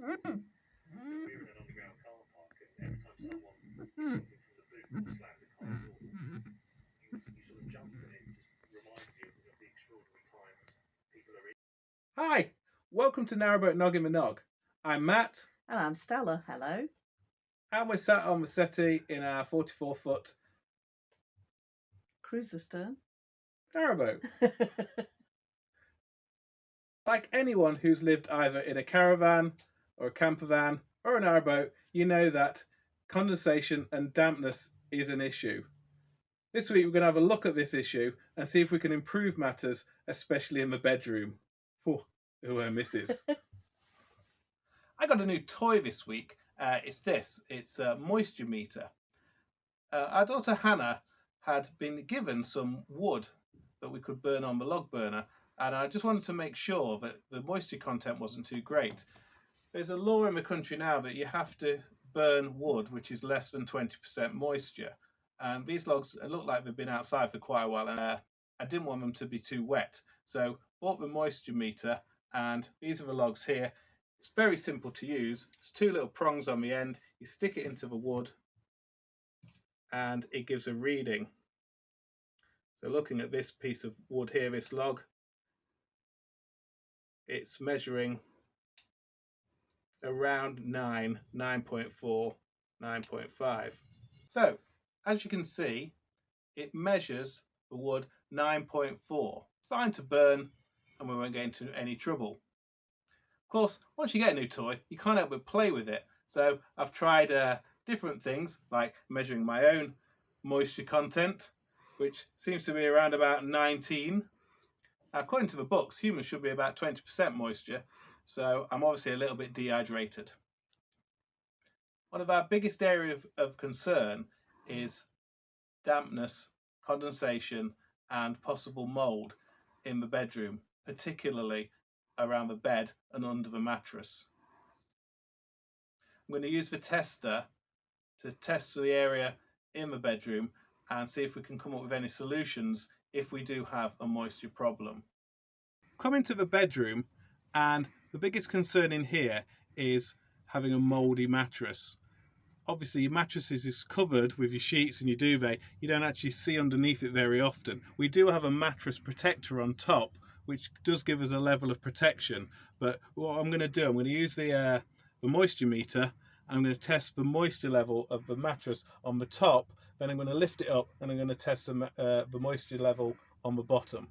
We were in an underground car park, and every time someone gets something from the boot or slams a car door, you sort of jump, and it just reminds you of the extraordinary times people are in. Hi, welcome to Narrowboat Noggin The Nog. I'm Matt, And I'm Stella. Hello. and we're sat on the settee in our 44-foot Cruiser stern. narrowboat. Like anyone who's lived either in a caravan or a camper van or a narrowboat, you know that condensation and dampness is an issue. This week we're going to have a look at this issue and see if we can improve matters, especially in the bedroom. Oh, misses. I got a new toy this week. It's a moisture meter. Our daughter Hannah had been given some wood that we could burn on the log burner, and I just wanted to make sure that the moisture content wasn't too great. There's a law in the country now that you have to burn wood which is less than 20% moisture, and these logs look like they've been outside for quite a while, and I didn't want them to be too wet, so bought the moisture meter, and these are the logs here. It's very simple to use. There's two little prongs on the end. You stick it into the wood and it gives a reading. So looking at this piece of wood here, this log, it's measuring around 9.4, 9.5. So as you can see, it measures the wood 9.4. Fine to burn, and we won't get into any trouble. Of course, once you get a new toy, you can't help but play with it. So I've tried different things like measuring my own moisture content, which seems to be around about 19. According to the books, humans should be about 20% moisture, so I'm obviously a little bit dehydrated. One of our biggest areas of concern is dampness, condensation, and possible mould in the bedroom, particularly around the bed and under the mattress. I'm going to use the tester to test the area in the bedroom and see if we can come up with any solutions if we do have a moisture problem. Come into the bedroom, and the biggest concern in here is having a mouldy mattress. Obviously your mattress is covered with your sheets and your duvet. You don't actually see underneath it very often. We do have a mattress protector on top, which does give us a level of protection, but what I'm going to do, I'm going to use the moisture meter. I'm going to test the moisture level of the mattress on the top, then I'm going to lift it up and I'm going to test the moisture level on the bottom.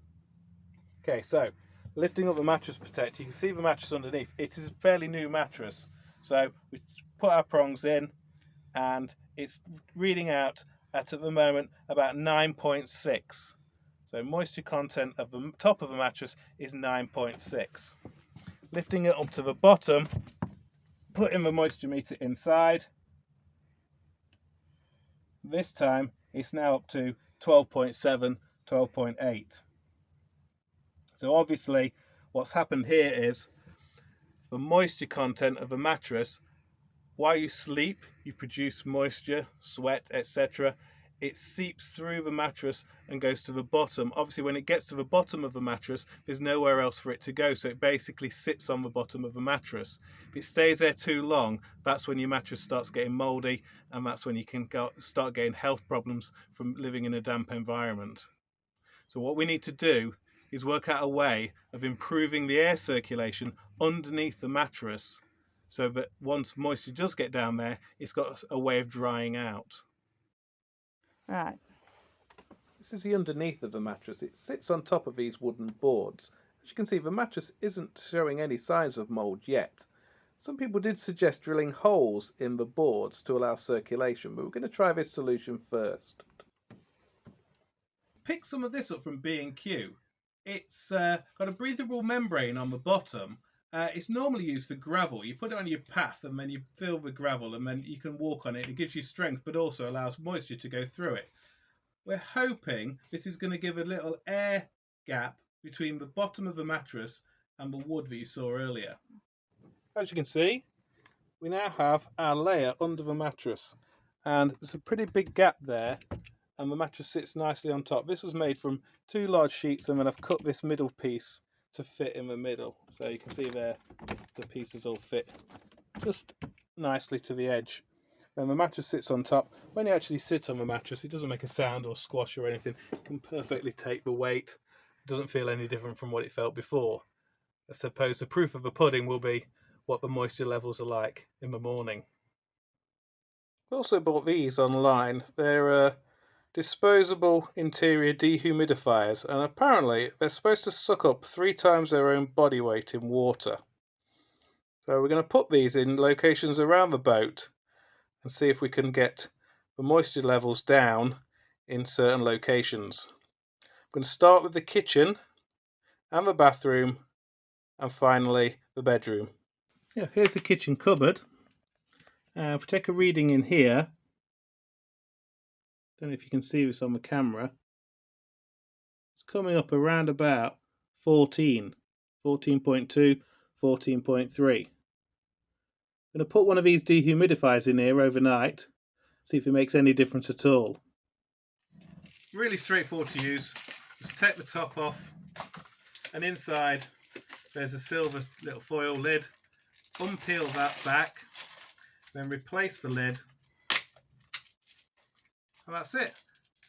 Okay, so lifting up the mattress protector, you can see the mattress underneath. It is a fairly new mattress, so we put our prongs in and it's reading out at the moment about 9.6. So moisture content of the top of the mattress is 9.6. Lifting it up to the bottom, putting the moisture meter inside. This time it's now up to 12.7, 12.8. So obviously what's happened here is the moisture content of the mattress, while you sleep you produce moisture, sweat, etc. It seeps through the mattress and goes to the bottom. Obviously when it gets to the bottom of the mattress there's nowhere else for it to go, so it basically sits on the bottom of the mattress. If it stays there too long, that's when your mattress starts getting mouldy, and that's when you can start getting health problems from living in a damp environment. So what we need to do is work out a way of improving the air circulation underneath the mattress, so that once moisture does get down there, it's got a way of drying out. Right. This is the underneath of the mattress. It sits on top of these wooden boards. As you can see, the mattress isn't showing any signs of mould yet. Some people did suggest drilling holes in the boards to allow circulation, but we're going to try this solution first. Pick some of this up from B&Q. It's got a breathable membrane on the bottom. It's normally used for gravel. You put it on your path and then you fill the gravel and then you can walk on it. It gives you strength but also allows moisture to go through it. We're hoping this is going to give a little air gap between the bottom of the mattress and the wood that you saw earlier. As you can see, we now have our layer under the mattress, and there's a pretty big gap there, and the mattress sits nicely on top. This was made from two large sheets, and then I've cut this middle piece to fit in the middle. So you can see there the pieces all fit just nicely to the edge. When the mattress sits on top, when you actually sit on the mattress, it doesn't make a sound or squash or anything. It can perfectly take the weight. It doesn't feel any different from what it felt before. I suppose the proof of the pudding will be what the moisture levels are like in the morning. I also bought these online. They're disposable interior dehumidifiers, and apparently they're supposed to suck up 3 times their own body weight in water. So we're going to put these in locations around the boat and see if we can get the moisture levels down in certain locations. I'm going to start with the kitchen and the bathroom and finally the bedroom. Yeah, here's the kitchen cupboard. If we take a reading in here, don't know if you can see this on the camera, it's coming up around about 14, 14.2, 14.3. I'm going to put one of these dehumidifiers in here overnight, see if it makes any difference at all. Really straightforward to use. Just take the top off, and inside there's a silver little foil lid. Unpeel that back, then replace the lid, and that's it.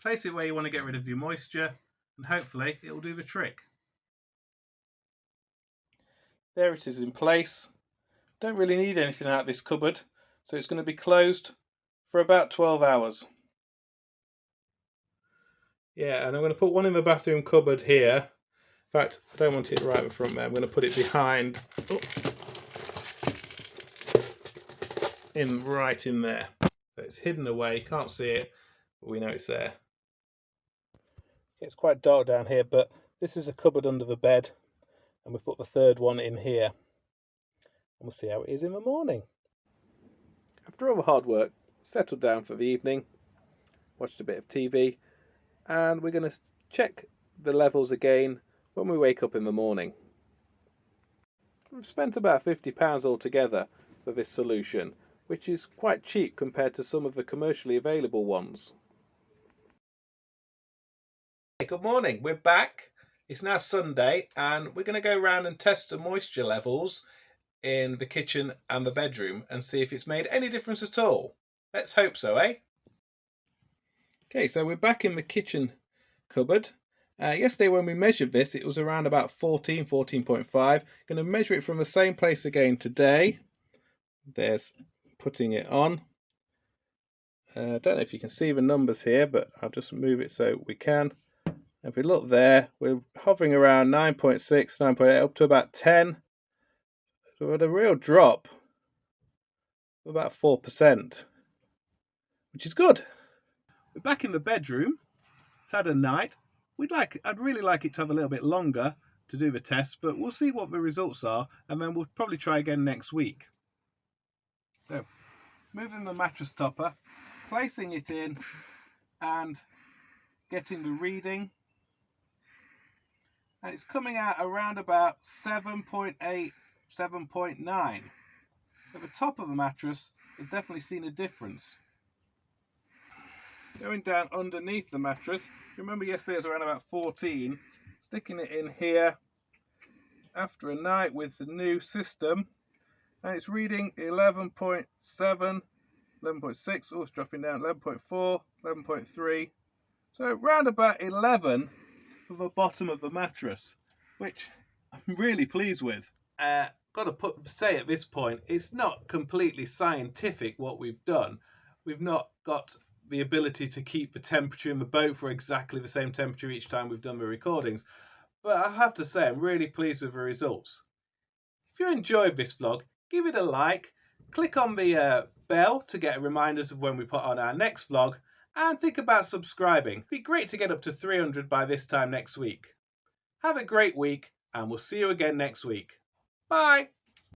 Place it where you want to get rid of your moisture, and hopefully it will do the trick. There it is in place. Don't really need anything out of this cupboard, so it's going to be closed for about 12 hours. Yeah, and I'm going to put one in the bathroom cupboard here. In fact, I don't want it right in front there. I'm going to put it behind, right in there. So it's hidden away, you can't see it, but we know it's there. It's quite dark down here, but this is a cupboard under the bed, and we put the third one in here. And we'll see how it is in the morning. After all the hard work, settled down for the evening, watched a bit of TV, and we're going to check the levels again when we wake up in the morning. We've spent about £50 altogether for this solution, which is quite cheap compared to some of the commercially available ones. Good morning, we're back. It's now Sunday and we're going to go around and test the moisture levels in the kitchen and the bedroom and see if it's made any difference at all. Let's hope so, eh? Okay, so we're back in the kitchen cupboard. Yesterday when we measured this, it was around about 14, 14.5. Going to measure it from the same place again today. There's putting it on. I don't know if you can see the numbers here, but I'll just move it so we can. If we look there, we're hovering around 9.6, 9.8, up to about 10. So we had a real drop of about 4%, which is good. We're back in the bedroom. It's had a night. I'd really like it to have a little bit longer to do the test, but we'll see what the results are, and then we'll probably try again next week. So, moving the mattress topper, placing it in, and getting the reading. And it's coming out around about 7.8, 7.9. So the top of the mattress has definitely seen a difference. Going down underneath the mattress, remember yesterday it was around about 14. Sticking it in here after a night with the new system, and it's reading 11.7, 11.6, oh, it's dropping down, 11.4, 11.3. So round about 11 for the bottom of the mattress, which I'm really pleased with. Got to say at this point, it's not completely scientific what we've done. We've not got the ability to keep the temperature in the boat for exactly the same temperature each time we've done the recordings. But I have to say, I'm really pleased with the results. If you enjoyed this vlog, give it a like, click on the bell to get reminders of when we put on our next vlog, and think about subscribing. It'd be great to get up to 300 by this time next week. Have a great week, and we'll see you again next week. Bye!